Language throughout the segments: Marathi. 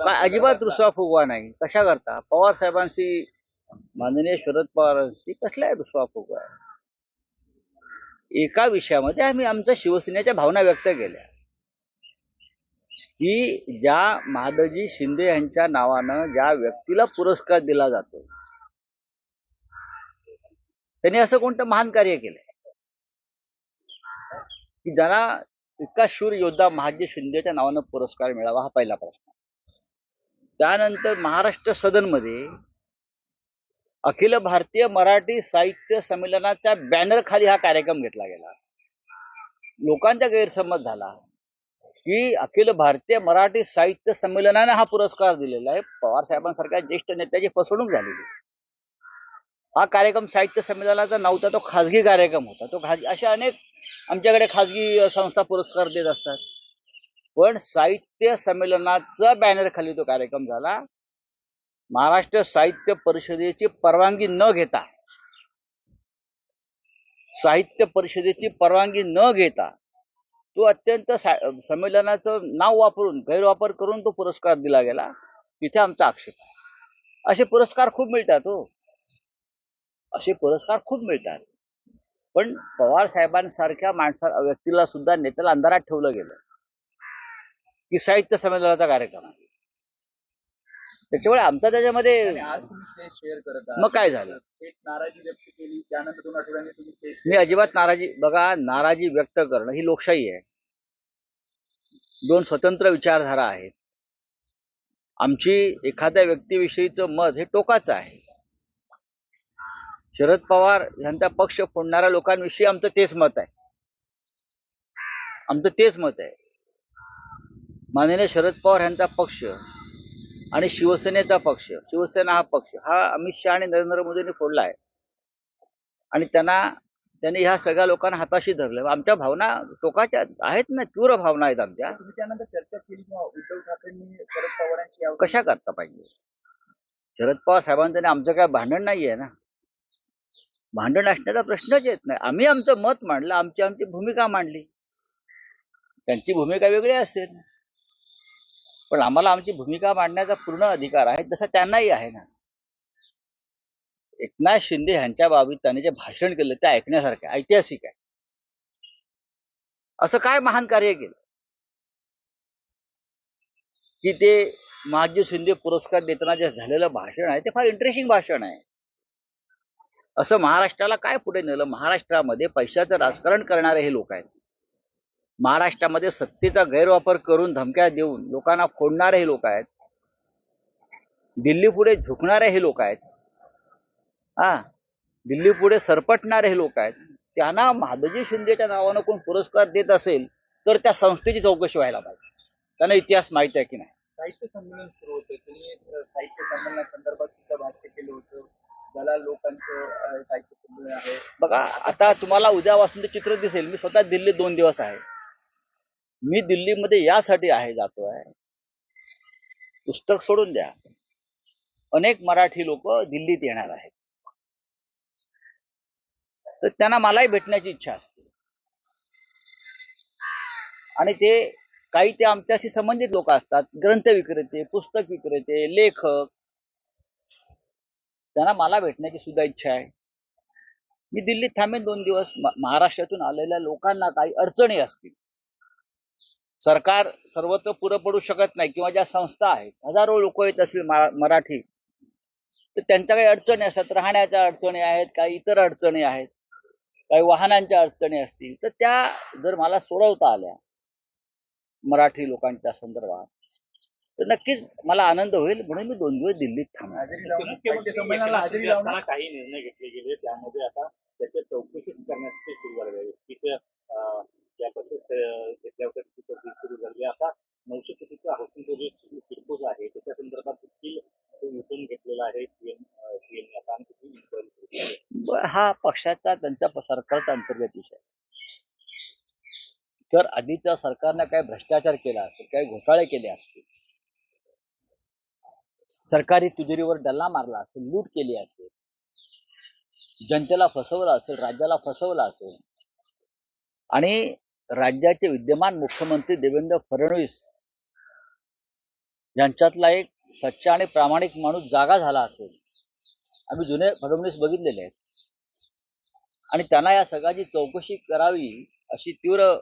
काय अजिबात रुसवा फुगवा नाही. कशा करता पवार साहेबांशी, माननीय शरद पवारांशी कसला रुसवा फुगवा आहे? एका विषयामध्ये आम्ही आमच्या शिवसेनेच्या भावना व्यक्त केल्या की ज्या महादजी शिंदे यांच्या नावानं ज्या व्यक्तीला पुरस्कार दिला जातो त्यांनी असं कोणतं महान कार्य केलंय की ज्यांना इतका शूर योद्धा महादजी शिंदेच्या नावानं पुरस्कार मिळावा, हा पहिला प्रश्न. त्यानंतर महाराष्ट्र सदनमध्ये अखिल भारतीय मराठी साहित्य संमेलनाच्या बॅनर खाली हा कार्यक्रम घेतला गेला. लोकांचा गैरसमज झाला की अखिल भारतीय मराठी साहित्य संमेलनाने हा पुरस्कार दिलेला आहे. पवार साहेबांसारख्या ज्येष्ठ नेत्याची फसवणूक झालेली. हा कार्यक्रम साहित्य संमेलनाचा नव्हता, तो खाजगी कार्यक्रम होता. तो अशा अनेक आमच्याकडे खाजगी संस्था पुरस्कार देत असतात, पण साहित्य संमेलनाचा बॅनर खाली तो कार्यक्रम झाला. महाराष्ट्र साहित्य परिषदेची परवानगी न घेता, तो अत्यंत संमेलनाचं नाव वापरून गैरवापर करून तो पुरस्कार दिला गेला. तिथे आमचा आक्षेप आहे. असे पुरस्कार खूप मिळतात. पण पवार साहेबांसारख्या व्यक्तीला सुद्धा, नेत्याला अंधारात ठेवलं गेलं की साहित्य संमेलनाचा कार्यक्रम आहे. त्याच्यामुळे आमचा त्याच्यामध्ये मग काय झालं? नाराजी व्यक्त केली, त्यानंतर 2 आठवड्यांनी तुम्ही मी अजिबात नाराजी व्यक्त करणं ही लोकशाही आहे. 2 स्वतंत्र विचारधारा आहेत. आमची एखाद्या व्यक्तीविषयीचं मत हे टोकाचं आहे. शरद पवार यांचा पक्ष फोडणाऱ्या लोकांविषयी आमचं तेच मत आहे. माननीय शरद पवार यांचा पक्ष आणि शिवसेनेचा पक्ष, शिवसेना हा पक्ष हा अमित शहा आणि नरेंद्र मोदींनी फोडला आहे आणि त्यांनी ह्या सगळ्या लोकांना हाताशी धरलं. आमच्या भावना टोकाच्या आहेत ना, तीव्र भावना आहेत आमच्या. तुम्ही त्यानंतर चर्चा केली किंवा उद्धव ठाकरेंनी शरद पवारांची कशा करता पाहिजे? शरद पवार साहेबांचं आमचं काय भांडण नाहीये ना. भांडण असण्याचा प्रश्नच येत नाही. आम्ही आमचं मत मांडलं, आमची भूमिका मांडली. त्यांची भूमिका वेगळी असेल, पण आम्हाला आमची भूमिका मांडण्याचा पूर्ण अधिकार आहे, तसा त्यांनाही आहे ना. एकनाथ शिंदे यांच्या बाबतीत त्यांनी जे भाषण केलं ते ऐकण्यासारखं, ऐतिहासिक आहे. असं काय महान कार्य केलं की ते महादजी शिंदे पुरस्कार देताना जे झालेलं भाषण आहे ते फार इंटरेस्टिंग भाषण आहे. असं महाराष्ट्राला काय पुढे नेलं? महाराष्ट्रामध्ये पैशाचं राजकारण करणारे हे लोक आहेत. महाराष्ट्रामध्ये सत्तेचा गैरवापर करून धमक्या देऊन लोकांना फोडणारे हे लोक आहेत. दिल्ली पुढे झुकणारे हे लोक आहेत. दिल्ली पुढे सरपटणारे हे लोक आहेत. त्यांना महादजी शिंदेच्या नावानं कोण पुरस्कार देत असेल तर त्या संस्थेची चौकशी व्हायला पाहिजे. त्यांना इतिहास माहित आहे की नाही. साहित्य संमेलन सुरू होते, तुम्ही साहित्य संमेलनासंदर्भात सुद्धा भाष्य केलं होतं. ज्याला लोकांचं साहित्य संमेलन आहे. बघा, आता तुम्हाला उद्यापासून चित्र दिसेल. मी स्वतः दिल्लीत 2 दिवस आहे. मी दिल्लीमध्ये यासाठी जातोय, पुस्तक सोडून द्या, अनेक मराठी लोक दिल्लीत येणार आहेत, तर त्यांना मलाही भेटण्याची इच्छा असते. आणि ते आमच्याशी संबंधित लोक असतात, ग्रंथ विक्रेते, पुस्तक विक्रेते, लेखक. त्यांना मला भेटण्याची सुद्धा इच्छा आहे. मी दिल्लीत थांबेन 2 दिवस. महाराष्ट्रातून आलेल्या लोकांना काही अडचणी असतील, सरकार सर्वत्र पुरं पडू शकत नाही, किंवा ज्या संस्था आहेत, हजारो लोक येत असतील मराठी, तर त्यांच्या काही अडचणी असतात. राहण्याच्या अडचणी आहेत, काही इतर अडचणी आहेत, काही वाहनांच्या अडचणी असतील, तर त्या जर मला सोडवता आल्या मराठी लोकांच्या संदर्भात, तर नक्कीच मला आनंद होईल. म्हणून मी 2 दिवस दिल्लीत थांबणार. मुख्यमंत्री संमेलनाला हजेरी लावताना काही निर्णय घेतले गेले, त्यामध्ये आता त्याच्या चौकशी करण्याची सुरू झाली आहे. तिथे ज्या बसेस घेतल्या होत्या तिथे सुरू झाली. आता 900 कोटीचा हाऊसिंग जो किरकोळ आहे त्याच्या संदर्भात देखील विचार घेतलेला आहे सीएम आता. आणि हा पक्षाचा, त्यांच्या सरकारचा अंतर्गत विषय. तर आधीच्या सरकारनं काय भ्रष्टाचार केला असेल, काही घोटाळे केले असतील, सरकारी तिजोरीवर डल्ला मारला असेल, लूट केली असेल, जनतेला फसवलं असेल, राज्याला फसवलं असेल, आणि राज्याचे विद्यमान मुख्यमंत्री देवेंद्र फडणवीस यांच्यातला एक सच्चा आणि प्रामाणिक माणूस जागा झाला असेल. आम्ही जुने फडणवीस बघितलेले आहेत आणि त्यांना या सगळ्याची चौकशी करावी अशी तीव्र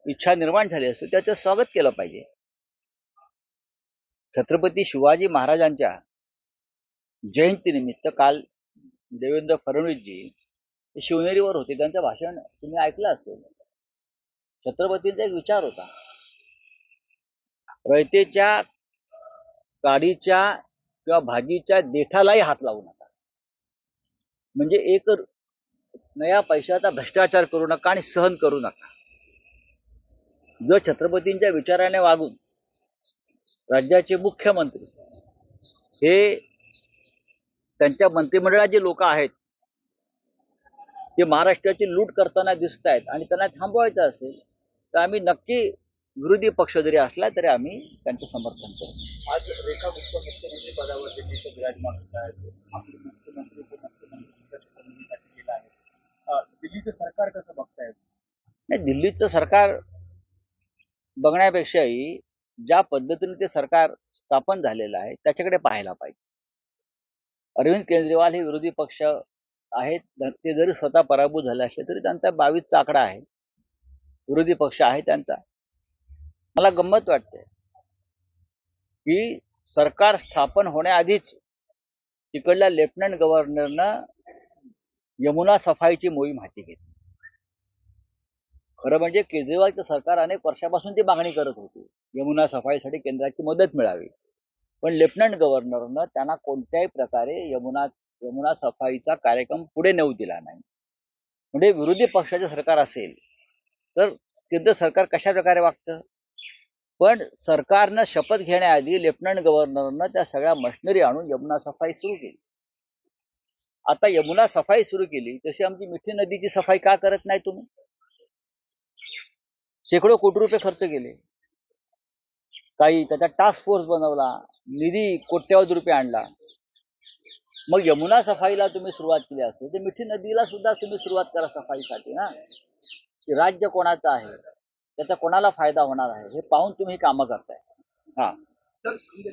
इच्छा निर्माण झाली असेल, त्याचं स्वागत केलं पाहिजे. छत्रपती शिवाजी महाराजांच्या जयंतीनिमित्त काल देवेंद्र फडणवीसजी हे शिवनेरीवर होते. त्यांचं भाषण तुम्ही ऐकलं असेल. छत्रपतींचा एक विचार होता, रयतेच्या काडीच्या किंवा भाजीच्या देठालाही हात लावू नका. म्हणजे एक नया पैशाचा भ्रष्टाचार करू नका आणि सहन करू नका. जर छत्रपतींच्या विचाराने वागून राज्याचे मुख्यमंत्री हे त्यांच्या मंत्रिमंडळात जे लोक आहेत ते महाराष्ट्राची लूट करताना दिसत आहेत आणि त्यांना थांबवायचं असेल तर आम्ही नक्की विरोधी पक्ष जरी असला तरी आम्ही त्यांचं समर्थन करू. आज रेखा गुप्ता मुख्यमंत्री पदावर दिल्लीचे विराजमान होत आहेत. आपले मुख्यमंत्री गेला आहे. दिल्लीचं सरकार कसं बघतायत? नाही, दिल्लीचं सरकार बघण्यापेक्षाही ज्या पद्धतीने ते सरकार स्थापन झालेलं आहे त्याच्याकडे पाहायला पाहिजे. अरविंद केजरीवाल हे विरोधी पक्ष आहेत. ते जरी स्वतः पराभूत झाले असले तरी त्यांचा 22चा आकडा आहे. विरोधी पक्ष आहे त्यांचा. मला गंमत वाटते की सरकार स्थापन होण्याआधीच तिकडल्या लेफ्टनंट गव्हर्नरनं यमुना सफाईची मोहीम हाती घेतली. खरं म्हणजे केजरीवालचं सरकार अनेक वर्षापासून ती मागणी करत होती, यमुना सफाईसाठी केंद्राची मदत मिळावी. पण लेफ्टनंट गव्हर्नरनं त्यांना कोणत्याही प्रकारे यमुना सफाईचा कार्यक्रम पुढे नेऊ दिला नाही. म्हणजे विरोधी पक्षाचे सरकार असेल तर केंद्र सरकार कशा प्रकारे वागतं. पण सरकारनं शपथ घेण्याआधी लेफ्टनंट गव्हर्नरनं त्या सगळ्या मशिनरी आणून यमुना सफाई सुरू केली. आता यमुना सफाई सुरू केली तशी आमची मिठी नदीची सफाई का करत नाही तुम्ही? शेकडो कोटी रुपये खर्च केले. काही त्याचा टास्क फोर्स बनवला, निधी कोट्यावधी रुपये आणला. मग यमुना सफाईला तुम्ही सुरुवात केली असेल तर मिठी नदीला सुद्धा तुम्ही सुरुवात करा सफाईसाठी ना. राज्य कोणाचं आहे, त्याचा कोणाला फायदा होणार आहे हे पाहून तुम्ही कामं करताय. हा सर, अखिल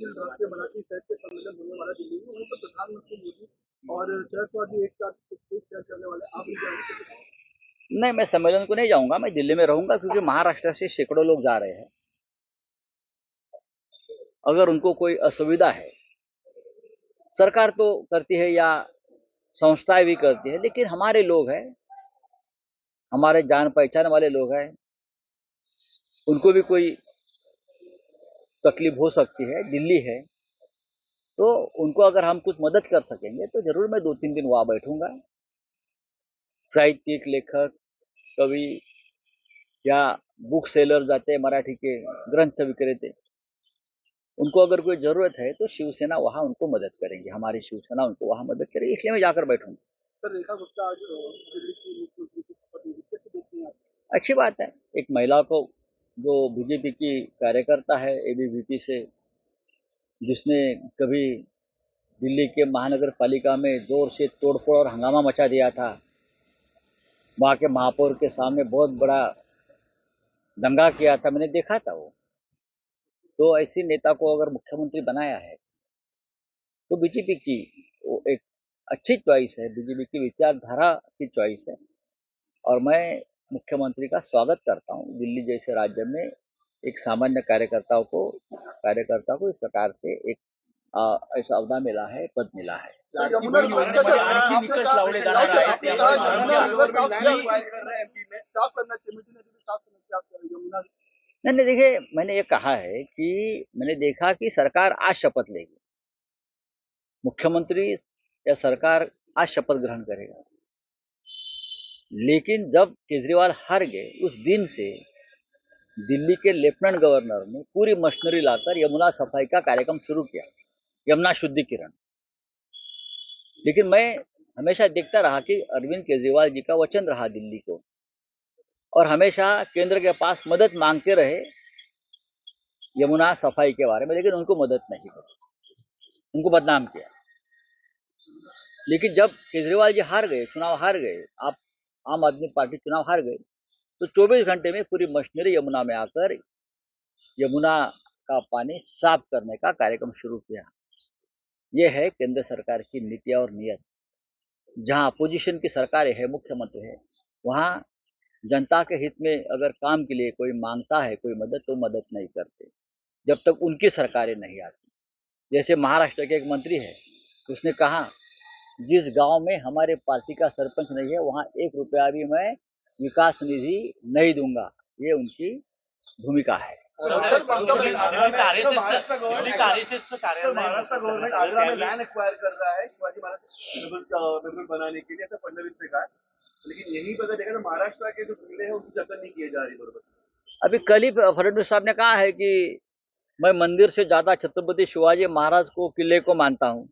राष्ट्रीय मराठी साहित्य सम्मेलन होने वाला दिल्ली में, वहाँ पर प्रधानमंत्री मोदी और सहजवादी एक साथ शेयर करने वाले, आप भी जाएंगे? नहीं, मैं सम्मेलन को नहीं जाऊंगा. मैं दिल्ली में रहूंगा क्योंकि महाराष्ट्र से सैकड़ों लोग जा रहे हैं. अगर उनको कोई असुविधा है, सरकार तो करती है या संस्थाएं भी करती है, लेकिन हमारे लोग हैं, हमारे जान पहचान वाले लोग हैं, उनको भी कोई तकलीफ हो सकती है. दिल्ली है तो उनको अगर हम कुछ मदद कर सकेंगे तो जरूर मैं 2-3 दिन वहां बैठूंगा. साहित्यिक, लेखक, कवि या बुक सेलर जाते हैं, मराठी के ग्रंथ विक्रेते, उनको अगर कोई जरूरत है तो शिवसेना वहां उनको मदद करेंगे. हमारी शिवसेना उनको वहां मदद करेगी, इसलिए मैं जाकर बैठूंगा. सर, रेखा गुप्ता आज दिल्ली की मुख्यमंत्री की शपथ ली, कैसे देखते हैं आप? अच्छी बात है. एक महिला को, जो बीजेपी की कार्यकर्ता है एबीवीपी से, जिसने कभी दिल्ली के महानगर पालिका में जोर से तोड़फोड़ और हंगामा मचा दिया था, वहां के महापौर के सामने बहुत बड़ा दंगा किया था, मैंने देखा था वो. तो ऐसी नेता को अगर मुख्यमंत्री बनाया है तो बीजेपी की वो एक अच्छी चॉइस है, बीजेपी की विचारधारा की चॉइस है. और मैं मुख्यमंत्री का स्वागत करता हूँ. दिल्ली जैसे राज्य में एक सामान्य कार्यकर्ता को इस प्रकार से एक ऐसा अवधा मिला है, पद मिला है. नहीं, देखिए, मैंने ये कहा है कि मैंने देखा कि सरकार आज शपथ लेगी, मुख्यमंत्री या सरकार आज शपथ ग्रहण करेगा. लेकिन जब केजरीवाल हार गए उस दिन से दिल्ली के लेफ्टिनेंट गवर्नर ने पूरी मशीनरी लाकर यमुना सफाई का कार्यक्रम शुरू किया, यमुना शुद्धिकरण. लेकिन मैं हमेशा देखता रहा कि अरविंद केजरीवाल जी का वचन रहा दिल्ली को, और हमेशा केंद्र के पास मदद मांगते रहे यमुना सफाई के बारे में, लेकिन उनको मदद नहीं करी, उनको बदनाम किया. लेकिन जब केजरीवाल जी हार गए, चुनाव हार गए, आप आम आदमी पार्टी चुनाव हार गए, तो 24 घंटे में पूरी मशीनरी यमुना में आकर यमुना का पानी साफ करने का कार्यक्रम शुरू किया। ये है केंद्र सरकार की नीति और नीयत। जहां अपोजिशन की सरकार है, मुख्यमंत्री है, वहां जनता के हित में अगर काम के लिए कोई मांगता है कोई मदद, तो मदद नहीं करते जब तक उनकी सरकारें नहीं आती। जैसे महाराष्ट्र के एक मंत्री है, उसने कहा जिस गांव में हमारे पार्टी का सरपंच नहीं है वहां 1 रुपया भी मैं विकास निधि नहीं दूंगा। ये उनकी भूमिका है। महाराष्ट्र गवर्नमेंट आगरा में लैंड एक्वायर कर रहा है शिवाजी महाराज मेमोरियल बनाने के लिए, ऐसा फडणवीस ने कहा। लेकिन यही पता देखा तो महाराष्ट्र के जो किले हैं उनकी दखल नहीं किए जा रही बरोबर। अभी कल ही फडणवीस साहब ने कहा है कि मैं मंदिर से ज्यादा छत्रपति शिवाजी महाराज को किले को मानता हूँ।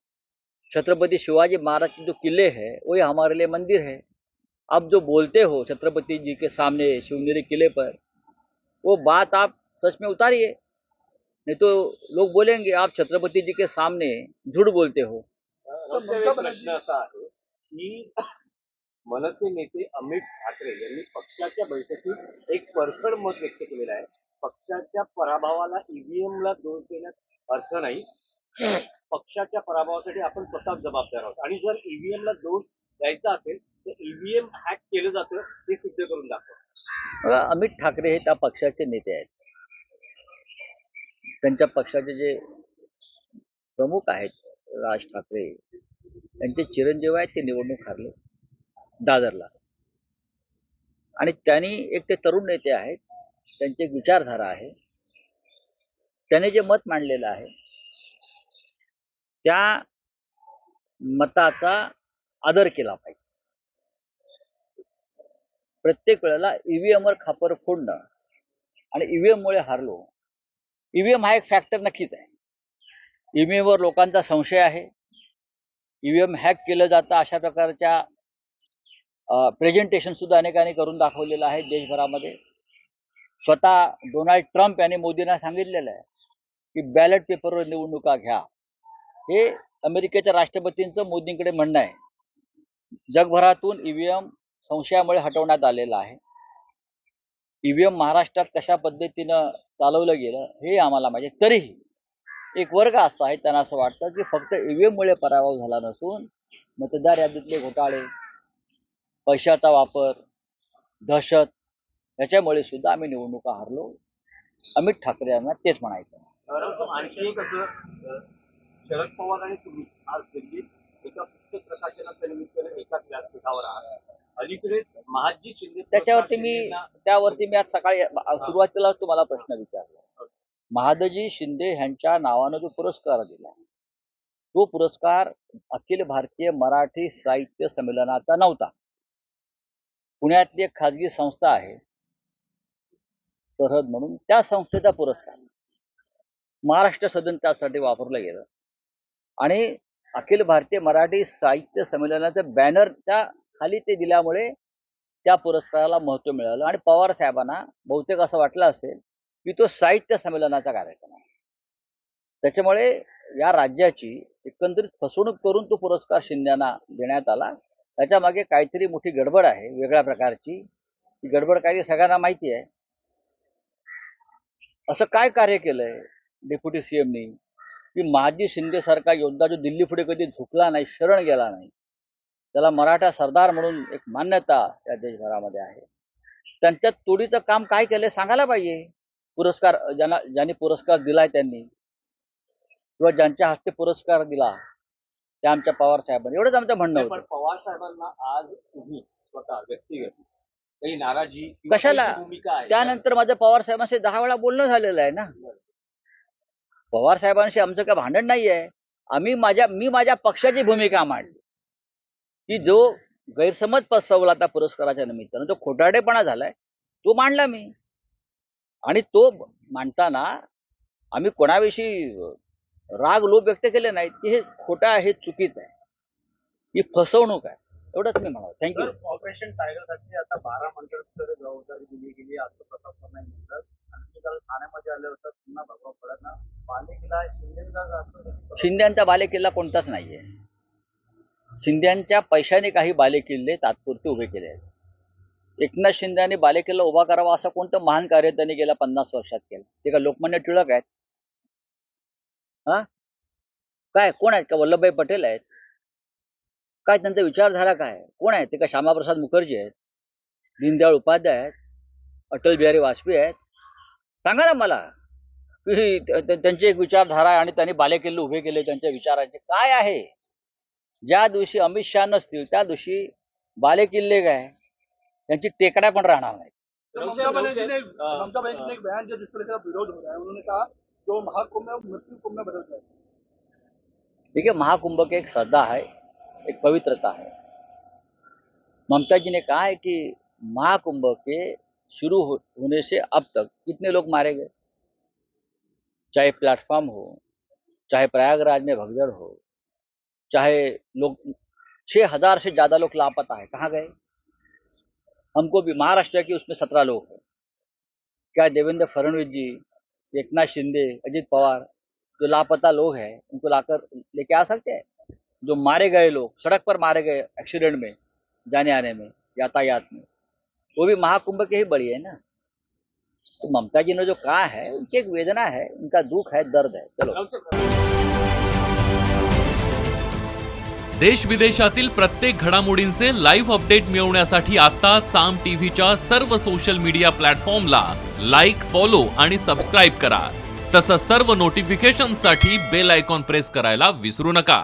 छत्रपति शिवाजी महाराज के जो किले हैं वही हमारे लिए मंदिर है। अब जो बोलते हो छत्रपति जी के सामने शिवनेरी किले पर, वो बात आप सच में उतारिए, नहीं तो लोग बोलेंगे आप छत्रपति जी के सामने झूठ बोलते हो। प्रश्न असा आहे की मनसे नेते अमित ठाकरे यांनी पक्षाच्या बैठकीत एक परखड मत व्यक्त केलेलं आहे। पक्षाच्या पराभवाला ईव्हीएमला दोष देण्यात अर्थ नाही, पक्षाच्या पराभवासाठी आपण स्वतःच जबाबदार आहोत आणि जर ईव्हीएमला दोष द्यायचा असेल तर ईव्हीएम हॅक केलं जातं हे सिद्ध करून दाखवा। अमित ठाकरे हे त्या पक्षाचे नेते आहेत। त्यांच्या पक्षाचे जे प्रमुख आहेत राज ठाकरे, त्यांचे चिरंजीव आहेत, ते निवडणूक हारले दादरला। आणि त्यांनी एक ते तरुण नेते आहेत, त्यांची एक विचारधारा आहे, त्याने जे मत मांडलेलं आहे त्या मताचा आदर केला पाहिजे। प्रत्येक वेळेला ईव्हीएमवर खापर फोडणं आणि ईव्हीएम मुळे हारलो, ईव्हीएम हा एक फॅक्टर नक्कीच आहे। ईव्हीएमवर लोकांचा संशय आहे, ईव्हीएम हॅक केलं जातं अशा प्रकारच्या प्रेझेंटेशन सुद्धा अनेकांनी करून दाखवलेलं आहे देशभरामध्ये। स्वतः डोनाल्ड ट्रम्प यांनी मोदींना सांगितलेलं आहे की बॅलेट पेपरवर निवडणुका घ्या। हे अमेरिकेच्या राष्ट्रपतींचं मोदींकडे म्हणणं आहे। जगभरातून ईव्हीएम संशयामुळे हटवण्यात आलेला आहे। ईव्हीएम महाराष्ट्रात कशा पद्धतीनं चालवलं गेलं हे आम्हाला माहिती। तरीही एक वर्ग असा आहे, त्यांना असं वाटतं की फक्त ईव्हीएम मुळे पराभव झाला नसून मतदार यादीतले घोटाळे, पैशाचा वापर, दहशत याच्यामुळे सुद्धा आम्ही निवडणुका हारलो। अमित ठाकरे यांना तेच म्हणायचं। आणखी एक असं शरद पवार आणि तुम्ही आज दिल्लीत एका पुस्तक प्रकाशनाच्या निमित्ताने एका व्यासपीठावर आहात। अलीकडेच महादजी शिंदे त्यावरती मी आज सकाळी सुरुवातीला तुम्हाला प्रश्न विचारला। महादजी शिंदे यांच्या नावानं जो पुरस्कार दिला, तो पुरस्कार अखिल भारतीय मराठी साहित्य संमेलनाचा नव्हता। पुण्यातली एक खाजगी संस्था आहे सरहद म्हणून, त्या संस्थेचा पुरस्कार महाराष्ट्र सदन त्यासाठी वापरलं गेलं आणि अखिल भारतीय मराठी साहित्य संमेलनाचं बॅनर त्या खाली ते दिल्यामुळे त्या पुरस्काराला महत्व मिळालं। आणि पवार साहेबांना बहुतेक असं वाटलं असेल की तो साहित्य संमेलनाचा कार्यक्रम आहे, त्याच्यामुळे या राज्याची एकंदरीत फसवणूक करून तो पुरस्कार शिंदेना देण्यात आला। त्याच्या मागे काहीतरी मोठी गडबड आहे, वेगळ्या प्रकारची। ती गडबड काही सगळ्यांना माहिती आहे। असं काय कार्य केलंय डेप्युटी सीएमनी की महादजी शिंदे सारखा योद्धा जो दिल्ली पुढे कधी झुकला नाही, शरण गेला नाही, त्याला मराठा सरदार म्हणून एक मान्यता त्या देशभरामध्ये आहे, त्यांच्या तोडीचं काम काय केलंय सांगायला पाहिजे। पुरस्कार ज्यांनी पुरस्कार दिलाय त्यांनी, किंवा ज्यांच्या हस्ते पुरस्कार दिला त्या आमच्या पवार साहेबांनी, एवढंच आमचं म्हणणं होतं। पण पवार साहेबांना आज तुम्ही स्वतः व्यक्तिगत काही नाराजी कशाला? भूमिका आहे त्यानंतर माझं पवार साहेबांशी 10 वेळा बोलणं झालेलं आहे ना। पवार साहेबांशी आमचं काय भांडण नाहीये। मी माझ्या पक्षाची भूमिका मांडली की जो गैरसमज पसरवला त्या पुरस्काराच्या निमित्तानं, जो खोटारडेपणा झालाय तो मांडला मी। आणि तो मांडताना आम्ही कोणाविषयी राग लोभ व्यक्त केले नाहीत की हे खोटं आहे, हे चुकीचं आहे, ही फसवणूक आहे, एवढंच मी म्हणालो। थँक्यू। ऑपरेशन टायगरसाठी आता 12 मंत्र्यांकडे जबाबदारी दिली गेली असं प्रताप सरनाईक म्हणतात। आणखी काल ठाण्यामध्ये आले होतात, पुन्हा भगवा पडत बालेकिल्ला शिंदेचा शिंद्यांचा बालेकिल्ला कोणताच नाहीये। शिंद्यांच्या पैशाने काही बालेकिल्ले तात्पुरते उभे केले आहेत। एकनाथ शिंदेने बालेकिल्ला उभा करावा असं कोणतं महान कार्य त्यांनी गेल्या 50 वर्षात केलं? ते का लोकमान्य टिळक आहेत? हा काय कोण आहेत का वल्लभभाई पटेल आहेत काय त्यांचा विचारधारा काय कोण आहेत ते का श्यामाप्रसाद मुखर्जी आहेत दीनदयाळ उपाध्याय आहेत अटल बिहारी वाजपेयी आहेत सांगा ना मला की त्यांची एक विचारधारा आहे आणि त्यांनी बालेकिल्ले उभे केले त्यांच्या विचारांचे काय आहे ज्या दिवशी अमित शहा नसतील त्या दिवशी बालेकिल्ले काय त्यांची टेकड्या पण राहणार नाही ममता बनर्जी ने एक बयान दिया जिस पर इसका विरोध हो रहा है उन्होंने कहा जो महाकुंभ है मृत्यु कुंभ में बदल जाए देखिए महाकुंभ की एक श्रद्धा है एक पवित्रता है ममता जी ने कहा है कि महाकुंभ के शुरू होने से अब तक कितने लोग मारे गए चाहे प्लेटफॉर्म हो चाहे प्रयागराज में भगदड़ हो चाहे लोग 6000 से ज्यादा लोग लापता है कहाँ गए हमको भी महाराष्ट्र के उसमें 17 लोग हैं क्या देवेंद्र फडणवीस जी एकनाथ शिंदे अजित पवार जो लापता लोग हैं उनको लाकर लेके आ सकते हैं जो मारे गए लोग सड़क पर मारे गए एक्सीडेंट में जाने आने में यातायात में वो भी महाकुंभ के ही बड़ी है ना तो ममता जी ने जो कहा है उनकी एक वेदना है उनका दुख है दर्द है चलो देश विदेशातील प्रत्येक घडामोडींचे लाईव्ह अपडेट मिळवण्यासाठी आता साम टीव्हीच्या सर्व सोशल मीडिया प्लॅटफॉर्मला लाईक, फॉलो आणि सबस्क्राईब करा. तसंच सर्व नोटिफिकेशनसाठी बेल आयकॉन प्रेस करायला विसरू नका.